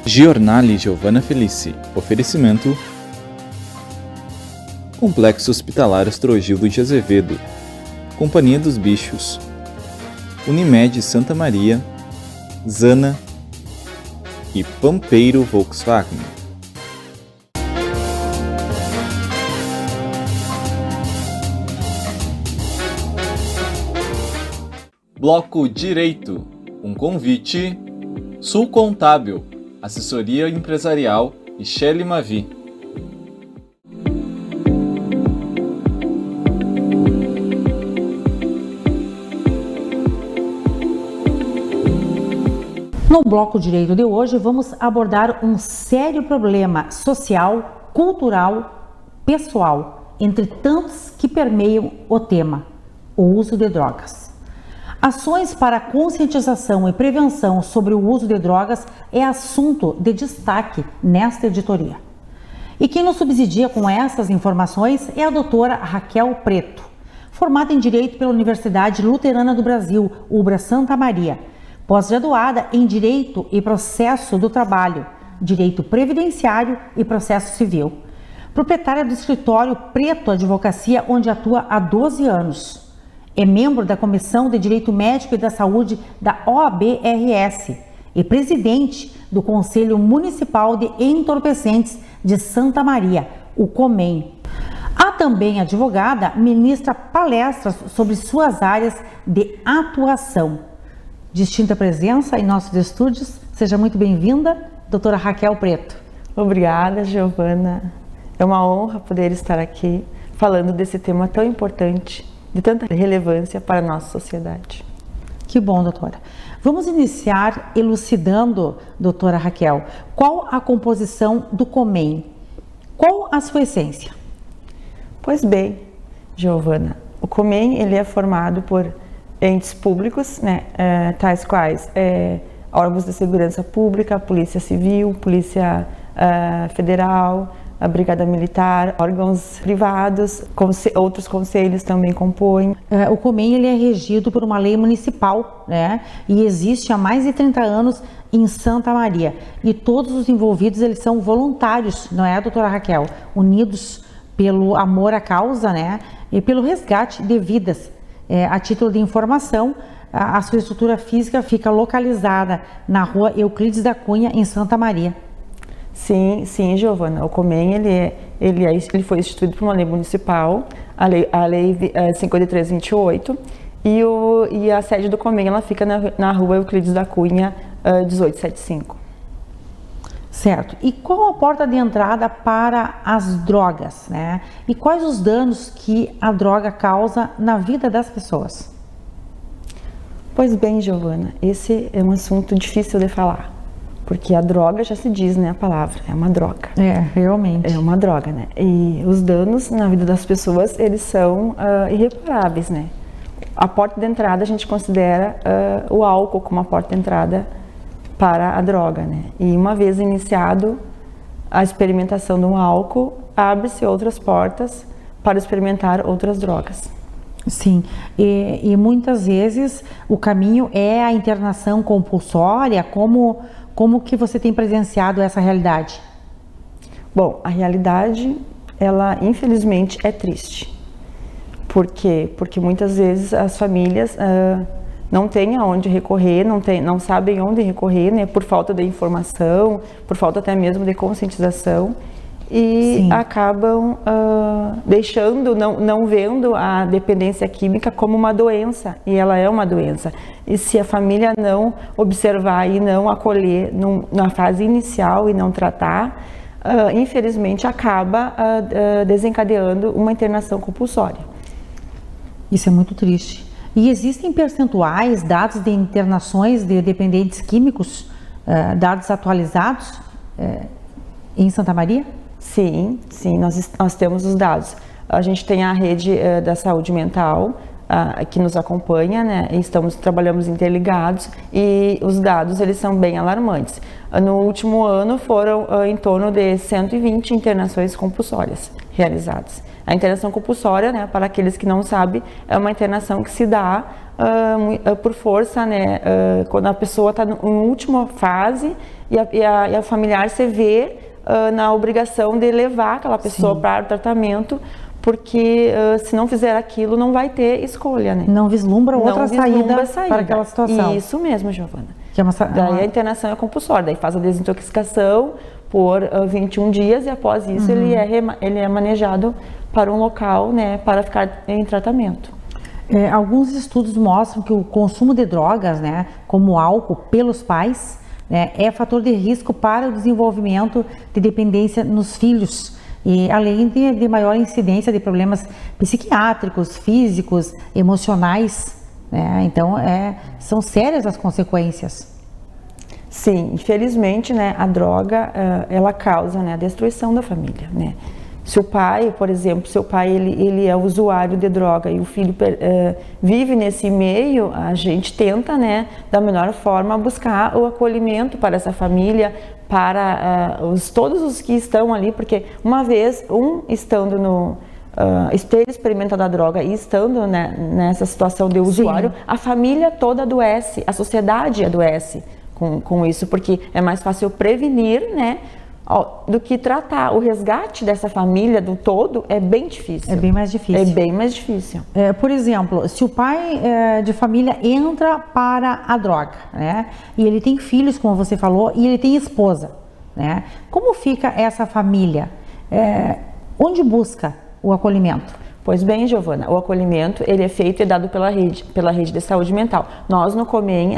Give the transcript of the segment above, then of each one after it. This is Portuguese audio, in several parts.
Giornale Giovanna Felici. Oferecimento: Complexo Hospitalar Astrogildo de Azevedo, Companhia dos Bichos, Unimed Santa Maria, Zana e Pampeiro Volkswagen. Bloco Direito. Um convite. Sul Contábil, Assessoria Empresarial e Shelly Mavi. No Bloco Direito de hoje, vamos abordar um sério problema social, cultural, pessoal, entre tantos que permeiam o tema: o uso de drogas. Ações para conscientização e prevenção sobre o uso de drogas é assunto de destaque nesta editoria. E quem nos subsidia com essas informações é a doutora Raquel Preto, formada em Direito pela Universidade Luterana do Brasil, UBRA Santa Maria, pós-graduada em Direito e Processo do Trabalho, Direito Previdenciário e Processo Civil. Proprietária do escritório Preto Advocacia, onde atua há 12 anos. É membro da Comissão de Direito Médico e da Saúde da OAB-RS e presidente do Conselho Municipal de Entorpecentes de Santa Maria, o COMEN. A também advogada ministra palestras sobre suas áreas de atuação. Distinta presença em nossos estúdios, seja muito bem-vinda, doutora Raquel Preto. Obrigada, Giovana. É uma honra poder estar aqui falando desse tema tão importante, de tanta relevância para a nossa sociedade. Que bom, doutora. Vamos iniciar elucidando, doutora Raquel, qual a composição do COMEN? Qual a sua essência? Pois bem, Giovana, o COMEN ele é formado por entes públicos, tais quais órgãos de segurança pública, Polícia Civil, Polícia Federal, a Brigada Militar, órgãos privados, outros conselhos também compõem. O COMEN ele é regido por uma lei municipal, né? E existe há mais de 30 anos em Santa Maria. E todos os envolvidos eles são voluntários, não é, doutora Raquel? Unidos pelo amor à causa, né? E pelo resgate de vidas. A título de informação, a sua estrutura física fica localizada na rua Euclides da Cunha, em Santa Maria. Sim, Giovana. O COMEN ele foi instituído por uma lei municipal, a lei 5328, e a sede do COMEN ela fica na rua Euclides da Cunha, 1875. Certo. E qual a porta de entrada para as drogas, né? E quais os danos que a droga causa na vida das pessoas? Pois bem, Giovana, esse é um assunto difícil de falar. Porque a droga, já se diz, né, a palavra, é uma droga. Realmente. É uma droga, né? E os danos na vida das pessoas, eles são irreparáveis, né? A porta de entrada, a gente considera o álcool como a porta de entrada para a droga, né? E uma vez iniciado a experimentação de um álcool, abre-se outras portas para experimentar outras drogas. Sim, e muitas vezes o caminho é a internação compulsória. Como que você tem presenciado essa realidade? Bom, a realidade, ela infelizmente é triste. Por quê? Porque muitas vezes as famílias não têm aonde recorrer, não sabem onde recorrer, né? Por falta de informação, por falta até mesmo de conscientização. E Sim. acabam deixando, não vendo a dependência química como uma doença, e ela é uma doença. E se a família não observar e não acolher na fase inicial e não tratar, infelizmente acaba desencadeando uma internação compulsória. Isso é muito triste. E existem percentuais, dados de internações de dependentes químicos, dados atualizados em Santa Maria? Sim, nós temos os dados. A gente tem a rede da saúde mental, que nos acompanha, né? Trabalhamos interligados e os dados eles são bem alarmantes. No último ano foram em torno de 120 internações compulsórias realizadas. A internação compulsória, né, para aqueles que não sabem, é uma internação que se dá por força, né, quando a pessoa está em última fase e a familiar se vê na obrigação de levar aquela pessoa para o tratamento, porque se não fizer aquilo não vai ter escolha, né? Não vislumbra outra saída para aquela situação. Isso mesmo, Giovana. Daí a internação é compulsória, daí faz a desintoxicação por 21 dias e após isso ele é manejado para um local, né, para ficar em tratamento. Alguns estudos mostram que o consumo de drogas, né, como álcool, pelos pais, né, é fator de risco para o desenvolvimento de dependência nos filhos, e além de maior incidência de problemas psiquiátricos, físicos, emocionais, né? Então são sérias as consequências. Sim, infelizmente, né, a droga ela causa, né, a destruição da família, né? Se o pai, por exemplo, seu pai ele é usuário de droga e o filho vive nesse meio, a gente tenta, né, da melhor forma buscar o acolhimento para essa família, para todos os que estão ali, porque uma vez estando ter experimentado a droga e estando, né, nessa situação de usuário, a família toda adoece, a sociedade adoece com isso, porque é mais fácil prevenir, né, do que tratar. O resgate dessa família do todo é bem difícil. É bem mais difícil. É bem mais difícil. Por exemplo, se o pai de família entra para a droga, né, e ele tem filhos, como você falou, e ele tem esposa, né, como fica essa família? Onde busca o acolhimento? Pois bem, Giovana, o acolhimento ele é feito e dado pela rede de saúde mental. Nós no COMEN,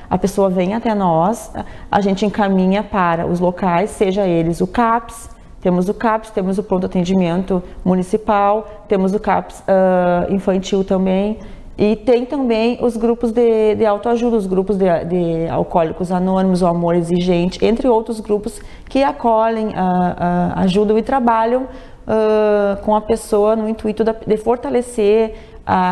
a pessoa vem até nós, a gente encaminha para os locais, seja eles o CAPS, temos o pronto atendimento municipal, temos o CAPS infantil também, e tem também os grupos de autoajuda, os grupos de alcoólicos anônimos, o Amor Exigente, entre outros grupos que acolhem, ajudam e trabalham com a pessoa no intuito de fortalecer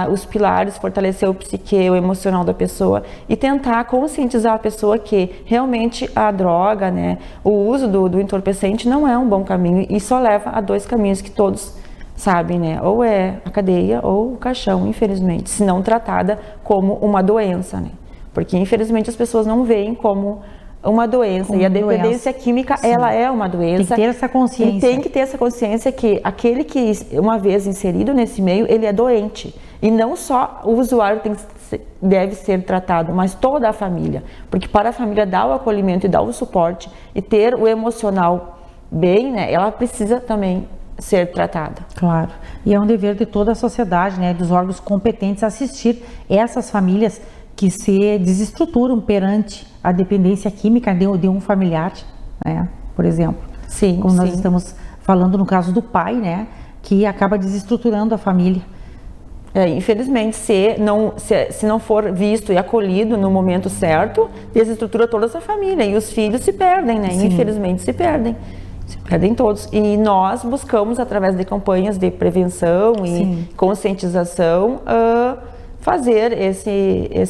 os pilares, fortalecer o psique, o emocional da pessoa e tentar conscientizar a pessoa que realmente a droga, né, o uso do entorpecente não é um bom caminho e só leva a dois caminhos que todos sabem, né, ou é a cadeia ou o caixão, infelizmente, se não tratada como uma doença, né, porque infelizmente as pessoas não veem como uma doença, e a dependência química, ela é uma doença. Tem que ter essa consciência. E tem que ter essa consciência que aquele que, uma vez inserido nesse meio, ele é doente. E não só o usuário deve ser tratado, mas toda a família. Porque para a família dar o acolhimento e dar o suporte e ter o emocional bem, né, ela precisa também ser tratada. Claro. E é um dever de toda a sociedade, né, dos órgãos competentes assistir essas famílias que se desestruturam perante a dependência química de um familiar, né, por exemplo. Sim, como nós estamos falando no caso do pai, né, que acaba desestruturando a família. Infelizmente, se não for visto e acolhido no momento certo, desestrutura toda essa família e os filhos se perdem, né? Infelizmente se perdem todos. E nós buscamos, através de campanhas de prevenção e conscientização, fazer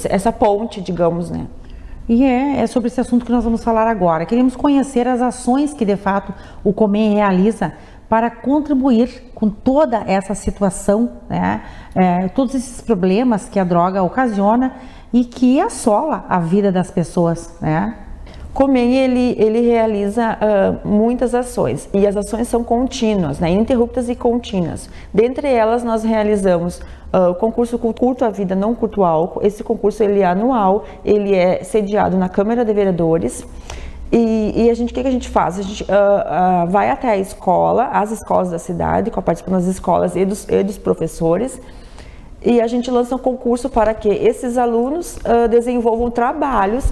essa ponte, digamos, né? E é sobre esse assunto que nós vamos falar agora. Queremos conhecer as ações que, de fato, o COMEN realiza para contribuir com toda essa situação, né? Todos esses problemas que a droga ocasiona e que assola a vida das pessoas, né? COMEN, ele realiza muitas ações, e as ações são contínuas, né, ininterruptas e contínuas. Dentre elas, nós realizamos o concurso Curto a Vida, Não Curto o Álcool. Esse concurso ele é anual, ele é sediado na Câmara de Vereadores. E o que a gente faz? A gente vai até a escola, as escolas da cidade, com a participação das escolas e dos professores, e a gente lança um concurso para que esses alunos desenvolvam trabalhos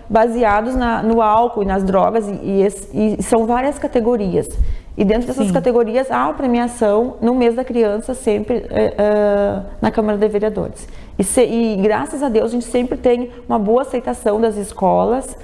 baseados no álcool e nas drogas, e são várias categorias. E dentro dessas categorias há a premiação no mês da criança, sempre na Câmara de Vereadores. E graças a Deus a gente sempre tem uma boa aceitação das escolas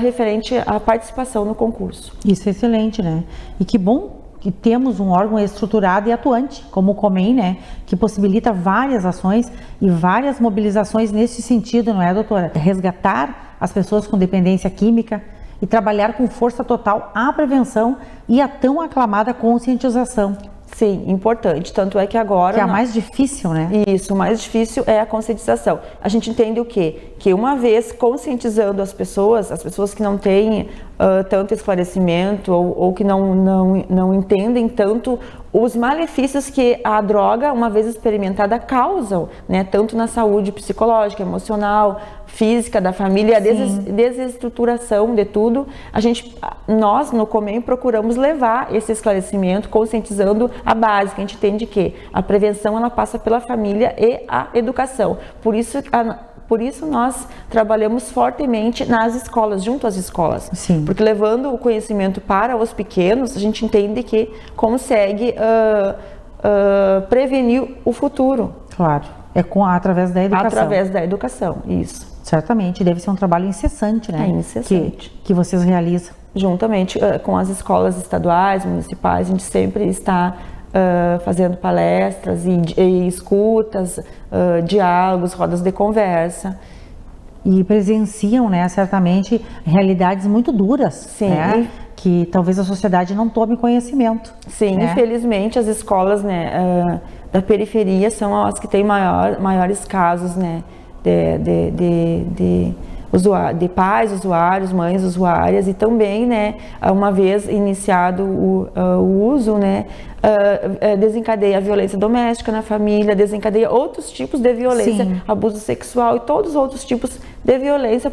referente à participação no concurso. Isso é excelente, né? E que bom que temos um órgão estruturado e atuante, como o COMEN, né, que possibilita várias ações e várias mobilizações nesse sentido, não é, doutora? Resgatar as pessoas com dependência química e trabalhar com força total a prevenção e a tão aclamada conscientização. Sim, importante. Tanto é que agora... Que é a mais difícil, né? Isso, o mais difícil é a conscientização. A gente entende o quê? Que uma vez conscientizando as pessoas que não têm tanto esclarecimento ou que não entendem tanto os malefícios que a droga, uma vez experimentada, causam, né? Tanto na saúde psicológica, emocional, física da família, a desestruturação de tudo. Nós no COMEN procuramos levar esse esclarecimento, conscientizando a base, que a gente entende que a prevenção ela passa pela família e a educação. Por isso nós trabalhamos fortemente nas escolas, junto às escolas. Sim. Porque levando o conhecimento para os pequenos, a gente entende que consegue prevenir o futuro. Claro, através da educação. Através da educação, isso. Certamente, deve ser um trabalho incessante, né? É incessante. Que vocês realizam. Juntamente com as escolas estaduais, municipais, a gente sempre está fazendo palestras e escutas, diálogos, rodas de conversa. E presenciam, né, certamente, realidades muito duras. Sim. Né? Que talvez a sociedade não tome conhecimento. Sim, né? Infelizmente as escolas, né, da periferia são as que têm maiores casos, né, de pais usuários, mães usuárias, e também, né, uma vez iniciado o uso, né, desencadeia a violência doméstica na família, desencadeia outros tipos de violência, Sim. abuso sexual e todos os outros tipos de violência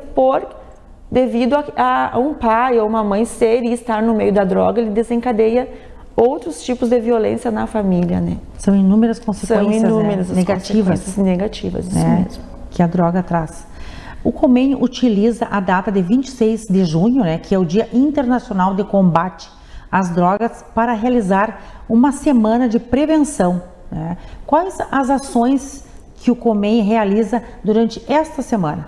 devido a um pai ou uma mãe ser e estar no meio da droga, ele desencadeia outros tipos de violência na família, né? São inúmeras consequências, São inúmeras as negativas. consequências negativas, isso né? mesmo. Que a droga traz. O COMEN utiliza a data de 26 de junho, né, que é o Dia Internacional de Combate às Drogas, para realizar uma semana de prevenção. Né? Quais as ações que o COMEN realiza durante esta semana?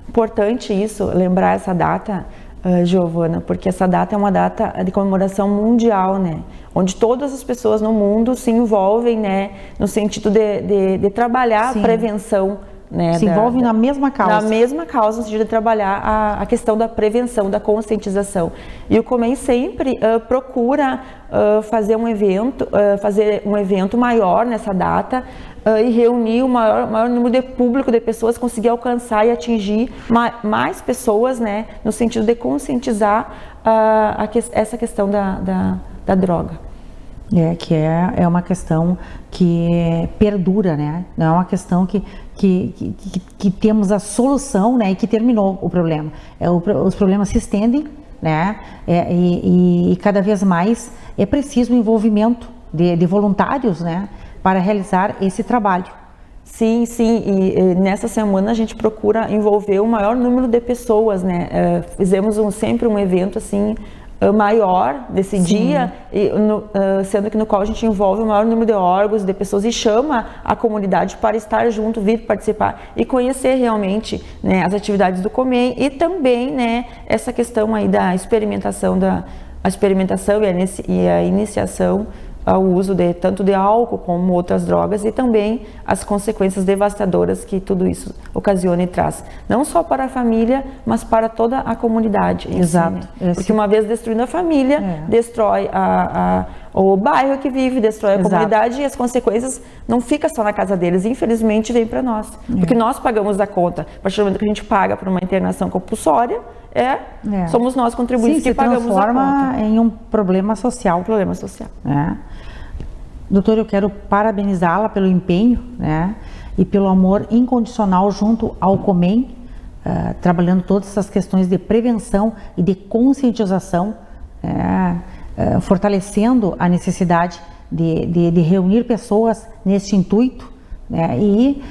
Importante isso, lembrar essa data, Giovana, porque essa data é uma data de comemoração mundial, né? Onde todas as pessoas no mundo se envolvem, né, no sentido de trabalhar Sim. a prevenção. Né, se envolvem na mesma causa. Na mesma causa, no sentido de trabalhar a questão da prevenção, da conscientização. E o COMEN sempre procura fazer um evento maior nessa data e reunir o maior número de público, de pessoas, conseguir alcançar e atingir mais pessoas, né, no sentido de conscientizar essa questão da droga. Que é uma questão que perdura, né? Não é uma questão que temos a solução, né? E que terminou o problema. Os problemas se estendem, né? E cada vez mais é preciso o envolvimento de voluntários, né? Para realizar esse trabalho. Sim, e nessa semana a gente procura envolver o maior número de pessoas, né? Fizemos sempre um evento assim maior desse Sim. dia, sendo que no qual a gente envolve o maior número de órgãos, de pessoas, e chama a comunidade para estar junto, vir participar e conhecer realmente, né, as atividades do COMEN e também, né, essa questão aí da experimentação, e a iniciação ao uso tanto de álcool como outras drogas, e também as consequências devastadoras que tudo isso ocasiona e traz, não só para a família, mas para toda a comunidade. Exato. Si, né? Porque uma vez destruindo a família, destrói o bairro que vive, destrói a comunidade, e as consequências não ficam só na casa deles, infelizmente vem para nós, porque nós pagamos a conta. A partir do momento que a gente paga por uma internação compulsória, somos nós contribuintes que pagamos a conta. Se transforma em um problema social. Problema social. Doutor, eu quero parabenizá-la pelo empenho, né, e pelo amor incondicional junto ao COMEN, trabalhando todas essas questões de prevenção e de conscientização, fortalecendo a necessidade de reunir pessoas nesse intuito, né, e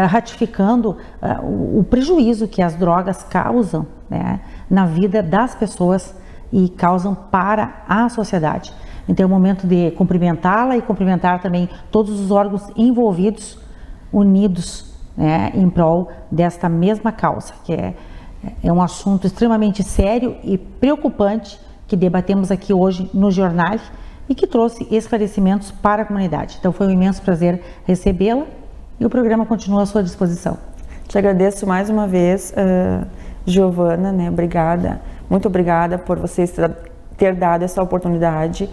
ratificando o prejuízo que as drogas causam, né, na vida das pessoas e causam para a sociedade. Então é o momento de cumprimentá-la e cumprimentar também todos os órgãos envolvidos, unidos, né, em prol desta mesma causa, que é um assunto extremamente sério e preocupante que debatemos aqui hoje no jornal, e que trouxe esclarecimentos para a comunidade. Então foi um imenso prazer recebê-la e o programa continua à sua disposição. Te agradeço mais uma vez, Giovana, né? Obrigada, muito obrigada por vocês ter dado essa oportunidade,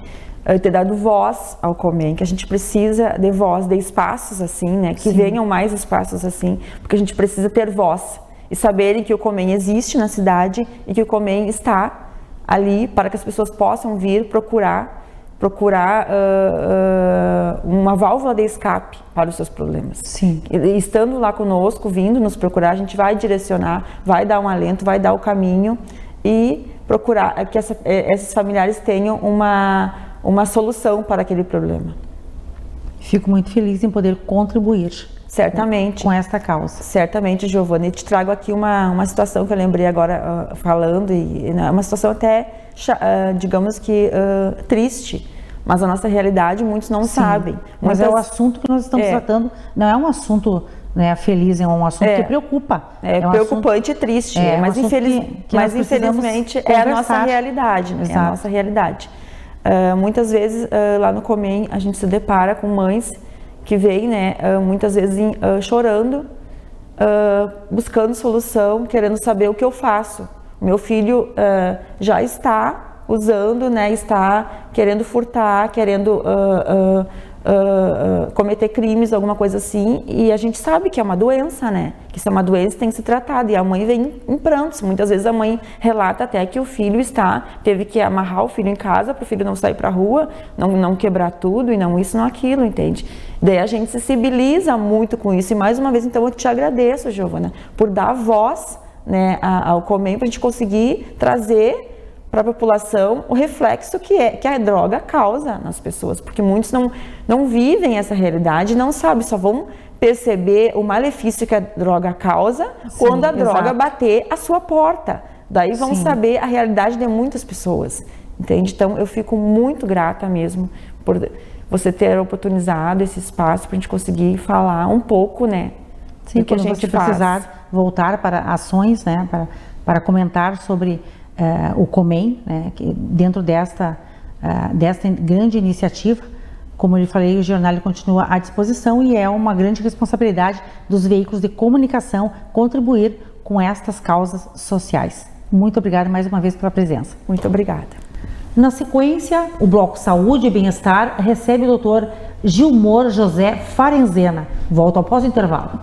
ter dado voz ao Comem, que a gente precisa de voz, de espaços assim, né? Que venham mais espaços assim, porque a gente precisa ter voz e saberem que o Comem existe na cidade e que o Comem está ali para que as pessoas possam vir procurar uma válvula de escape para os seus problemas. Sim. E estando lá conosco, vindo nos procurar, a gente vai direcionar, vai dar um alento, vai dar o caminho e procurar que esses familiares tenham uma solução para aquele problema. Fico muito feliz em poder contribuir. Certamente. Com esta causa. Certamente, Giovana. E te trago aqui uma situação que eu lembrei agora falando, e é uma situação até, digamos que, triste, mas a nossa realidade muitos não sabem. Mas é o assunto que nós estamos tratando, não é um assunto, né, feliz, é um assunto que preocupa. É preocupante e triste, mas infelizmente é a nossa realidade. É a nossa realidade. Muitas vezes lá no Comem a gente se depara com mães que vêm, né, muitas vezes chorando, buscando solução, querendo saber o que eu faço. O meu filho já está usando, né, está querendo furtar, querendo cometer crimes, alguma coisa assim, e a gente sabe que é uma doença, né, que isso é uma doença, tem que ser tratada, e a mãe vem em prantos. Muitas vezes a mãe relata até que o filho teve que amarrar o filho em casa para o filho não sair para a rua, não quebrar tudo, e não isso, não aquilo, entende? Daí a gente sensibiliza muito com isso, e mais uma vez, então, eu te agradeço, Giovana, por dar voz, né, ao Comem, para a gente conseguir trazer para a população o reflexo que a droga causa nas pessoas, porque muitos não vivem essa realidade, não sabem, só vão perceber o malefício que a droga causa quando a droga bater a sua porta. Daí vão saber a realidade de muitas pessoas, entende? Então eu fico muito grata mesmo por você ter oportunizado esse espaço para a gente conseguir falar um pouco, né? Sim, do que a gente você precisar voltar para ações, né? Para comentar sobre o Comem, né, que dentro desta grande iniciativa, como eu falei, o jornal continua à disposição e é uma grande responsabilidade dos veículos de comunicação contribuir com estas causas sociais. Muito obrigada mais uma vez pela presença. Muito obrigada. Na sequência, o Bloco Saúde e Bem-Estar recebe o Dr. Gilmor José Farenzena. Volto após o intervalo.